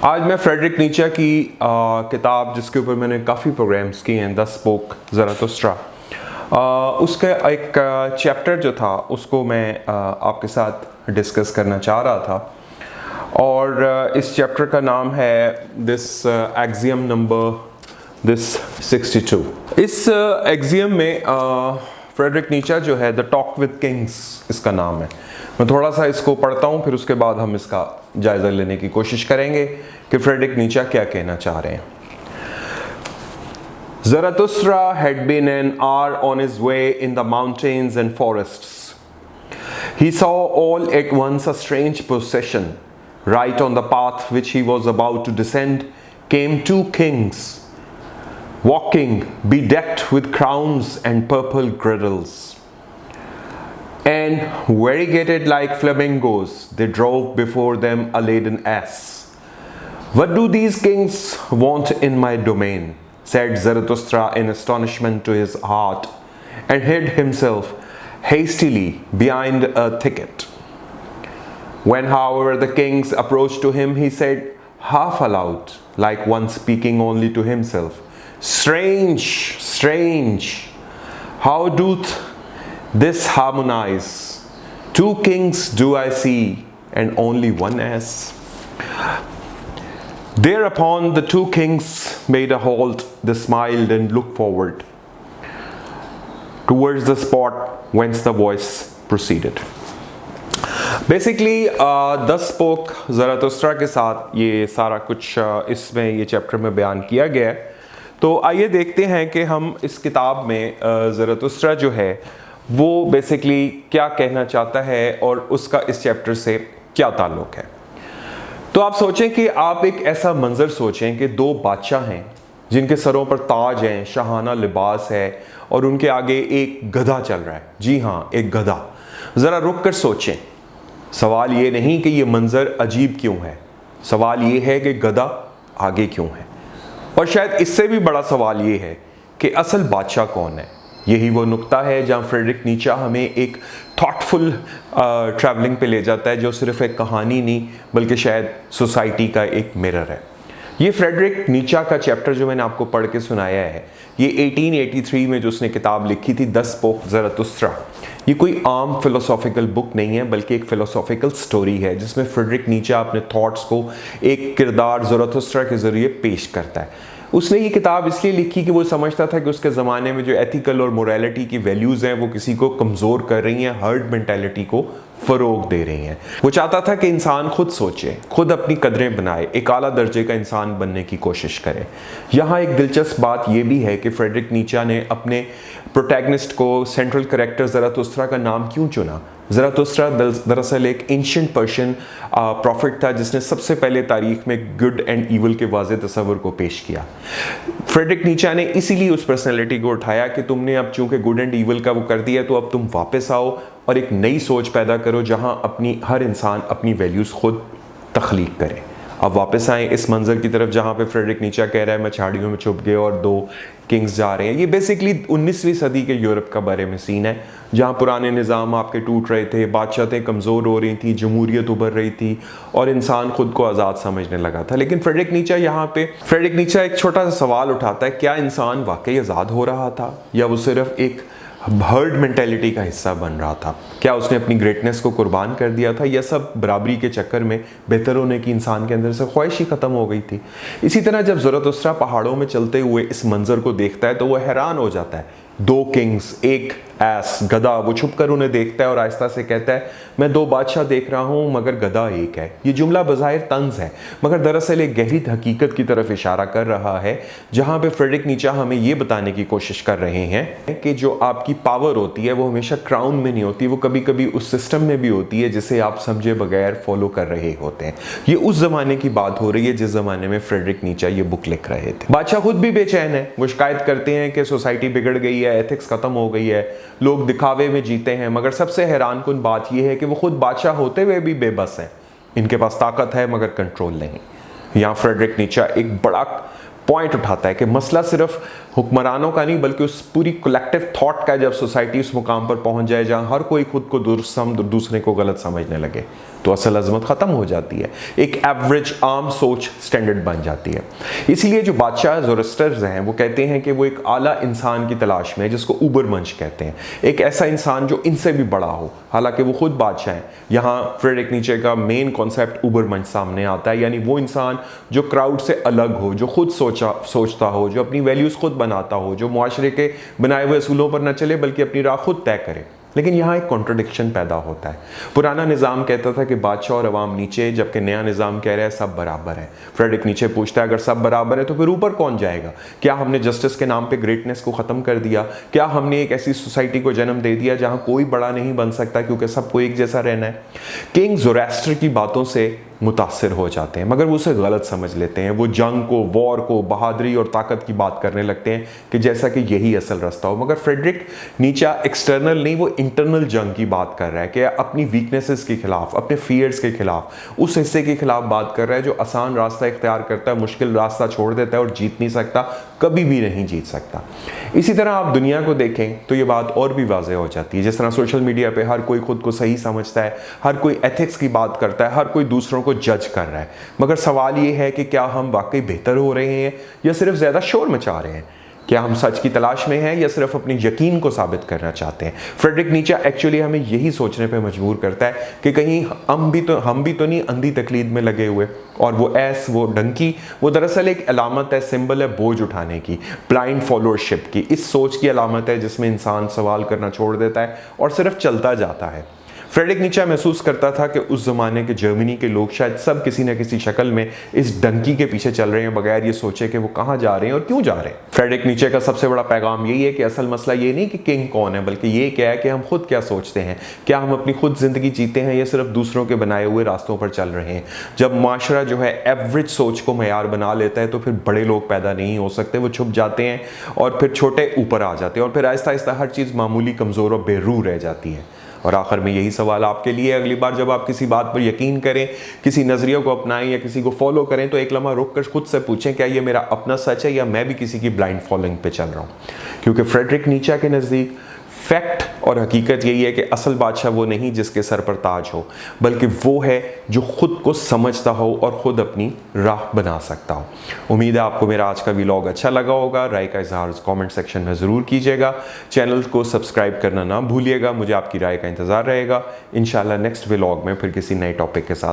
आज मैं फ्रेडरिक नीचा की किताब जिसके ऊपर मैंने काफ़ी प्रोग्राम्स किए हैं, द स्पोक ज़राथुस्ट्रा, उसका एक चैप्टर जो था उसको मैं आपके साथ डिस्कस करना चाह रहा था। और इस चैप्टर का नाम है दिस एक्सियम नंबर दिस 62। इस एक्सियम में फ्रेडरिक नीचा जो है द टॉक विद किंग्स इसका नाम है। मैं थोड़ा सा इसको पढ़ता हूँ, फिर उसके बाद हम इसका जायज़ा लेने की कोशिश करेंगे कि फ्रेडरिक नीचा क्या कहना चाह रहे हैं। Zarathustra had been an hour on his way in the mountains and forests. He saw all at once a strange procession. Right on the path which he was about to descend came two kings, walking, bedecked with crowns and purple girdles. And variegated like flamingos, they drove before them a laden ass. "What do these kings want in my domain?" said Zarathustra in astonishment to his heart, and hid himself hastily behind a thicket. When, however, the kings approached to him, he said, half aloud, like one speaking only to himself, "Strange, strange! How doth this harmonize? Two kings do I see, and only one ass." Thereupon the two kings made a halt. They smiled and looked forward towards the spot whence the voice proceeded. Basically, the spoke Zarathustra के साथ ये सारा कुछ इसमें ये chapter में बयान किया गया है। तो आइए देखते हैं कि हम इस किताब में ज़राथुस्त्रा जो है वो बेसिकली क्या कहना चाहता है और उसका इस चैप्टर से क्या ताल्लुक़ है। तो आप सोचें कि आप एक ऐसा मंजर सोचें कि दो बादशाह हैं जिनके सरों पर ताज हैं, शाहाना लिबास है और उनके आगे एक गधा चल रहा है। जी हाँ, एक गधा। ज़रा रुक कर सोचें। सवाल ये नहीं कि ये मंजर अजीब क्यों है, सवाल ये है कि गधा आगे क्यों है। और शायद इससे भी बड़ा सवाल ये है कि असल बादशाह कौन है। यही वो नुक्ता है जहाँ फ्रेडरिक नीचा हमें एक थॉटफुल ट्रैवलिंग पे ले जाता है, जो सिर्फ एक कहानी नहीं बल्कि शायद सोसाइटी का एक मिरर है। ये फ्रेडरिक नीचा का चैप्टर जो मैंने आपको पढ़ के सुनाया है, ये 1883 में जो उसने किताब लिखी थी द स्पोक ज़राथुस्त्रा, ये कोई आम फिलोसॉफिकल बुक नहीं है बल्कि एक फिलोसॉफिकल स्टोरी है जिसमें फ्रेडरिक नीचा अपने थॉट्स को एक किरदार ज़राथुस्त्रा के ज़रिए पेश करता है। उसने ये किताब इसलिए लिखी कि वो समझता था कि उसके ज़माने में जो एथिकल और मोरालिटी की वैल्यूज़ हैं वो किसी को कमज़ोर कर रही हैं, हर्ड मेंटालिटी को फ़रोग दे रही हैं। वो चाहता था कि इंसान खुद सोचे, खुद अपनी कदरें बनाए, एक आला दर्जे का इंसान बनने की कोशिश करे। यहाँ एक दिलचस्प बात यह भी है कि फ्रेडरिक नीचा ने अपने प्रोटैगनिस्ट को, सेंट्रल कैरेक्टर ज़राथुस्त्रा का नाम क्यों चुना। ज़राथुस्त्रा दरअसल एक एंशिएंट पर्शियन प्रॉफिट था जिसने सबसे पहले तारीख में गुड एंड ईवल के वाज़े तस्वर को पेश किया। फ्रेडरिक नीचा ने इसीलिए उस पर्सनैलिटी को उठाया कि तुमने अब चूंकि गुड एंड ईवल का वो कर दिया, तो अब तुम वापस आओ और एक नई सोच पैदा करो जहां अपनी हर इंसान अपनी वैल्यूज़ खुद तख्लीक करे। अब वापस आए इस मंजर की तरफ जहाँ पे फ्रेडरिक नीचा कह रहा है मैं झाड़ियों में छुप गए और दो किंग्स जा रहे हैं। ये बेसिकली 19वीं सदी के यूरोप का बारे में सीन है जहाँ पुराने निज़ाम आपके टूट रहे थे, बादशाहतें कमज़ोर हो रही थी, जमहूरियत उभर रही थी और इंसान खुद को आज़ाद समझने लगा था। लेकिन फ्रेडरिक नीचा एक छोटा सा सवाल उठाता है, क्या इंसान वाकई आज़ाद हो रहा था या वो सिर्फ एक हर्ड मेंटालिटी का हिस्सा बन रहा था? क्या उसने अपनी ग्रेटनेस को कुर्बान कर दिया था या सब बराबरी के चक्कर में बेहतर होने की इंसान के अंदर से ख्वाहिश ही ख़त्म हो गई थी? इसी तरह जब ज़राथुस्त्रा पहाड़ों में चलते हुए इस मंजर को देखता है तो वह हैरान हो जाता है। दो किंग्स, एक एस गधा, वो छुपकर उन्हें देखता है और आहिस्ता से कहता है मैं दो बादशाह देख रहा हूँ मगर गधा एक है। ये जुमला बज़ाहिर तंज है मगर दरअसल एक गहरी हकीकत की तरफ इशारा कर रहा है जहाँ पे फ्रेडरिक नीचा हमें ये बताने की कोशिश कर रहे हैं कि जो आपकी पावर होती है वो हमेशा क्राउन में नहीं होती, वो कभी कभी उस सिस्टम में भी होती है जिसे आप समझे बगैर फॉलो कर रहे होते हैं। ये उस ज़माने की बात हो रही है जिस ज़माने में फ्रेडरिक नीचा ये बुक लिख रहे थे। बादशाह खुद भी बेचैन है, वो शिकायत करते हैं कि सोसाइटी बिगड़ गई है, एथिक्स ख़त्म हो गई है, लोग दिखावे में जीते हैं। मगर सबसे हैरानकुन बात यह है कि वो खुद बादशाह होते हुए भी बेबस हैं। इनके पास ताकत है मगर कंट्रोल नहीं। यहाँ फ्रेडरिक नीचा एक बड़ा पॉइंट उठाता है कि मसला सिर्फ हुक्मरानों का नहीं बल्कि उस पूरी कलेक्टिव थॉट का। जब सोसाइटी उस मुकाम पर पहुंच जाए जहां हर कोई खुद को दुरुस्त समझ दूसरे को गलत समझने लगे, तो असल अजमत ख़त्म हो जाती है, एक एवरेज आम सोच स्टैंडर्ड बन जाती है। इसीलिए जो बादशाह ज़ोरोस्ट्रर्स हैं वो कहते हैं कि वो एक आला इंसान की तलाश में है जिसको उबरमंश कहते हैं, एक ऐसा इंसान जो इनसे भी बड़ा हो, हालांकि वो खुद बादशाह हैं। यहाँ फ्रेडरिक नीचे का मेन कॉन्सेप्ट उबरमंश सामने आता है, यानी वो इंसान जो क्राउड से अलग हो, जो खुद सोचता हो, जो अपनी वैल्यूज़ खुद बनाता हो, जो मुआशरे के बनाए हुए असूलों पर न चले बल्कि अपनी राह खुद तय करे। लेकिन यहाँ एक कॉन्ट्रडिक्शन पैदा होता है। पुराना निज़ाम कहता था कि बादशाह और अवाम नीचे, जबकि नया निज़ाम कह रहा है सब बराबर है। फ्रेडरिक नीचे पूछता है अगर सब बराबर है तो फिर ऊपर कौन जाएगा? क्या हमने जस्टिस के नाम पे ग्रेटनेस को ख़त्म कर दिया? क्या हमने एक ऐसी सोसाइटी को जन्म दे दिया जहाँ कोई बड़ा नहीं बन सकता क्योंकि सबको एक जैसा रहना है? किंग ज़ोरोस्टर की बातों से मुतासिर हो जाते हैं, मगर वो उसे गलत समझ लेते हैं। वो जंग को, वॉर को, बहादुरी और ताकत की बात करने लगते हैं कि जैसा कि यही असल रास्ता हो। मगर फ्रेडरिक नीचे एक्सटर्नल नहीं, वो इंटरनल जंग की बात कर रहा है कि अपनी वीकनेसेस के खिलाफ, अपने फियर्स के खिलाफ, उस हिस्से के खिलाफ बात कर रहा है जो आसान रास्ता इख्तियार करता है, मुश्किल रास्ता छोड़ देता है और जीत नहीं सकता, कभी भी नहीं जीत सकता। इसी तरह आप दुनिया को देखें तो ये बात और भी वाज़ेह हो जाती है। जिस तरह सोशल मीडिया पे हर कोई खुद को सही समझता है, हर कोई एथिक्स की बात करता है, हर कोई दूसरों को जज कर रहा है, मगर सवाल ये है कि क्या हम वाकई बेहतर हो रहे हैं या सिर्फ ज़्यादा शोर मचा रहे हैं? क्या हम सच की तलाश में हैं या सिर्फ अपने यकीन को साबित करना चाहते हैं? फ्रेडरिक नीचे एक्चुअली हमें यही सोचने पे मजबूर करता है कि कहीं हम भी तो नहीं अंधी तकलीद में लगे हुए। और वो डंकी, वो दरअसल एक अलामत है, सिंबल है बोझ उठाने की, ब्लाइंड फॉलोअरशिप की, इस सोच की अलामत है जिसमें इंसान सवाल करना छोड़ देता है और सिर्फ चलता जाता है। फ्रेडरिक नीचे महसूस करता था कि उस ज़माने के जर्मनी के लोग शायद सब किसी न किसी शक्ल में इस डंकी के पीछे चल रहे हैं बगैर ये सोचे कि वो कहाँ जा रहे हैं और क्यों जा रहे हैं। फ्रेडरिक नीचे का सबसे बड़ा पैगाम यही है कि असल मसला ये नहीं कि किंग कौन है, बल्कि ये क्या है कि हम खुद क्या सोचते हैं। क्या हम अपनी खुद ज़िंदगी जीते हैं या सिर्फ दूसरों के बनाए हुए रास्तों पर चल रहे हैं? जब माशरा जो है एवरेज सोच को मयार बना लेता है तो फिर बड़े लोग पैदा नहीं हो सकते, वो छुप जाते हैं और फिर छोटे ऊपर आ जाते हैं और फिर आहिस्ता आहिस्ता हर चीज़ मामूली, कमज़ोर और बेरूह रह जाती है। और आखिर में यही सवाल आपके लिए, अगली बार जब आप किसी बात पर यकीन करें, किसी नज़रिए को अपनाएं या किसी को फॉलो करें तो एक लम्हा रुक कर खुद से पूछें क्या ये मेरा अपना सच है या मैं भी किसी की ब्लाइंड फॉलोइंग पे चल रहा हूँ? क्योंकि फ्रेडरिक नीचे के नज़दीक फैक्ट और हकीकत यही है कि असल बादशाह वो नहीं जिसके सर पर ताज हो, बल्कि वो है जो खुद को समझता हो और ख़ुद अपनी राह बना सकता हो। उम्मीद है आपको मेरा आज का व्लॉग अच्छा लगा होगा। राय का इजहार कमेंट सेक्शन में ज़रूर कीजिएगा। चैनल को सब्सक्राइब करना ना भूलिएगा। मुझे आपकी राय का इंतज़ार रहेगा। इंशाल्लाह नेक्स्ट व्लॉग में फिर किसी नए टॉपिक के साथ